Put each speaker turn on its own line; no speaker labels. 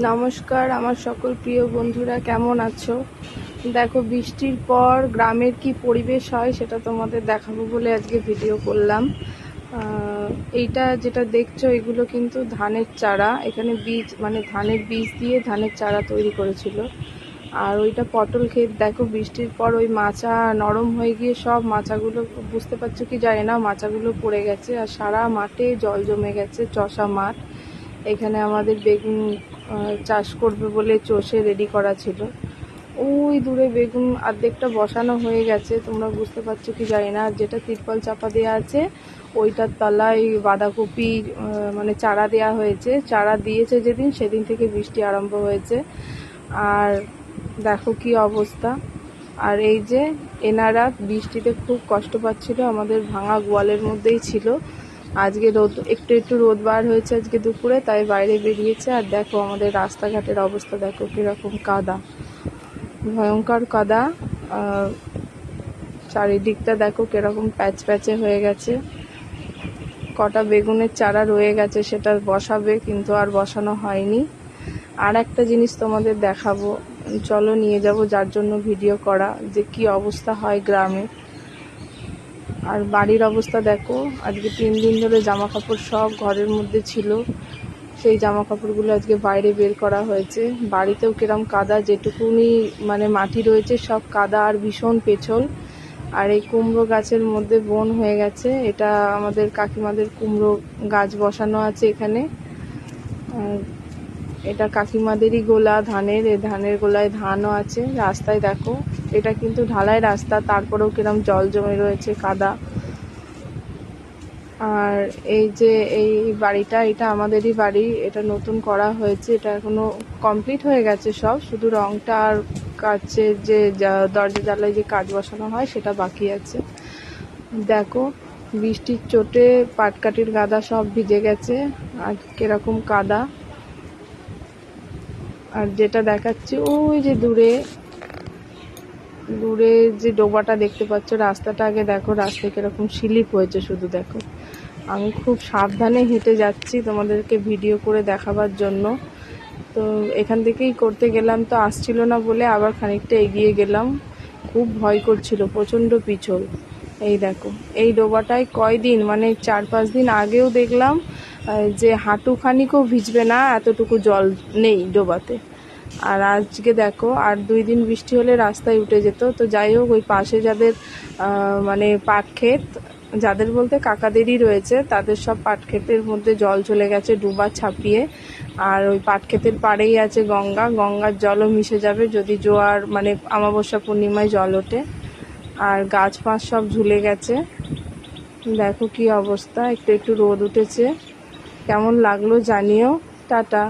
নমস্কার আমার সকল প্রিয় বন্ধুরা, কেমন আছো? দেখো, বৃষ্টির পর গ্রামের কি পরিবেশ হয় সেটা তোমাদের দেখাবো বলে আজকে ভিডিও করলাম। এইটা যেটা দেখছো এগুলো কিন্তু ধানের চারা। এখানে বীজ মানে ধানের বীজ দিয়ে ধানের চারা তৈরি করেছিল। আর ওইটা পটল ক্ষেত। দেখো, বৃষ্টির পর ওই মাচা নরম হয়ে গিয়ে সব মাচাগুলো, বুঝতে পারছো কি জানি না, মাচাগুলো পড়ে গেছে আর সারা মাঠে জল জমে গেছে, চষা মাঠ। এখানে আমাদের বেগুন চাষ করবে বলে চষে রেডি করা ছিল। ওই দূরে বেগুন অর্ধেকটা বসানো হয়ে গেছে, তোমরা বুঝতে পারছো কি জানি না। যেটা তিরপল চাপা দেওয়া আছে ওইটার তলায় বাঁধাকপি মানে চারা দেওয়া হয়েছে। চারা দিয়েছে যেদিন, সেদিন থেকে বৃষ্টি আরম্ভ হয়েছে। আর দেখো কি অবস্থা। আর এই যে এনারা বৃষ্টিতে খুব কষ্ট পাচ্ছিল, আমাদের ভাঙা গোয়ালের মধ্যেই ছিল। আজকে রোদ, একটু রোদ বার হয়েছে আজকে দুপুরে, তাই বাইরে বেরিয়েছে। আর দেখো আমাদের রাস্তাঘাটের অবস্থা দেখো কীরকম কাদা, ভয়ঙ্কর কাদা। চারিদিকটা দেখো কীরকম প্যাচ প্যাচে হয়ে গেছে। কটা বেগুনের চারা রয়ে গেছে, সেটা বসাবে কিন্তু আর বসানো হয়নি। আর একটা জিনিস তোমাদের দেখাবো, চলো নিয়ে যাব, যার জন্য ভিডিও করা, যে কি অবস্থা হয় গ্রামে। আর বাড়ির অবস্থা দেখো, আজকে 3 দিন ধরে জামা কাপড় সব ঘরের মধ্যে ছিল, সেই জামা কাপড়গুলো আজকে বাইরে বের করা হয়েছে। বাড়িতেও কিরম কাদা, যেটুকুনি মানে মাটি রয়েছে সব কাদা আর ভীষণ পেছল। আর এই কুমড়ো গাছের মধ্যে বন হয়ে গেছে। এটা আমাদের কাকিমাদের কুমড়ো গাছ বসানো আছে এখানে। এটা কাকিমাদেরই গোলা ধানের, এই ধানের গোলায় ধানও আছে। রাস্তায় দেখো, এটা কিন্তু ঢালাই রাস্তা, তারপরেও কিরম জল জমে রয়েছে, কাদা। আর এই যে এই বাড়িটা, এটা আমাদেরই বাড়ি, এটা নতুন করা হয়েছে। এটা এখনো কমপ্লিট হয়ে গেছে সব, শুধু রংটা আর কাচের যে দরজা জানলায় যে কাজ বসানো হয় সেটা বাকি আছে। দেখো, বৃষ্টির চোটে পাটকাঠির গাদা সব ভিজে গেছে, আর কিরকম কাদা। আর যেটা দেখাচ্ছি ওই যে দূরে দূরে যে ডোবাটা দেখতে পাচ্ছ, রাস্তাটা আগে দেখো, রাস্তায় কিরকম স্লিপ হয়েছে শুধু দেখো। আমি খুব সাবধানে হেঁটে যাচ্ছি তোমাদেরকে ভিডিও করে দেখাবার জন্য। তো এখান থেকেই করতে গেলাম, তো আসছিল না বলে আবার খানিকটা এগিয়ে গেলাম। খুব ভয় করছিল, প্রচণ্ড পিছল। এই দেখো, এই ডোবাটায় কয়দিন মানে 4-5 দিন আগেও দেখলাম যে হাঁটুখানিকও ভিজবে না, এতটুকু জল নেই ডোবাতে। আর আজকে দেখো, আর 2 দিন বৃষ্টি হলে রাস্তায় উঠে যেত। তো যাই হোক, ওই পাশে যাদের মানে পাট ক্ষেত, যাদের বলতে কাকাদেরই রয়েছে, তাদের সব পাট ক্ষেতের মধ্যে জল চলে গেছে ডুবা ছাপিয়ে। আর ওই পাট ক্ষেতের পাড়েই আছে গঙ্গা, গঙ্গার জলও মিশে যাবে যদি জোয়ার মানে অমাবস্যা পূর্ণিমায় জল ওঠে। আর গাছ ফাঁস সব ঝুলে গেছে। দেখো কি অবস্থা। একটু রোদ উঠেছে, কেমন লাগলো জানিও। টাটা।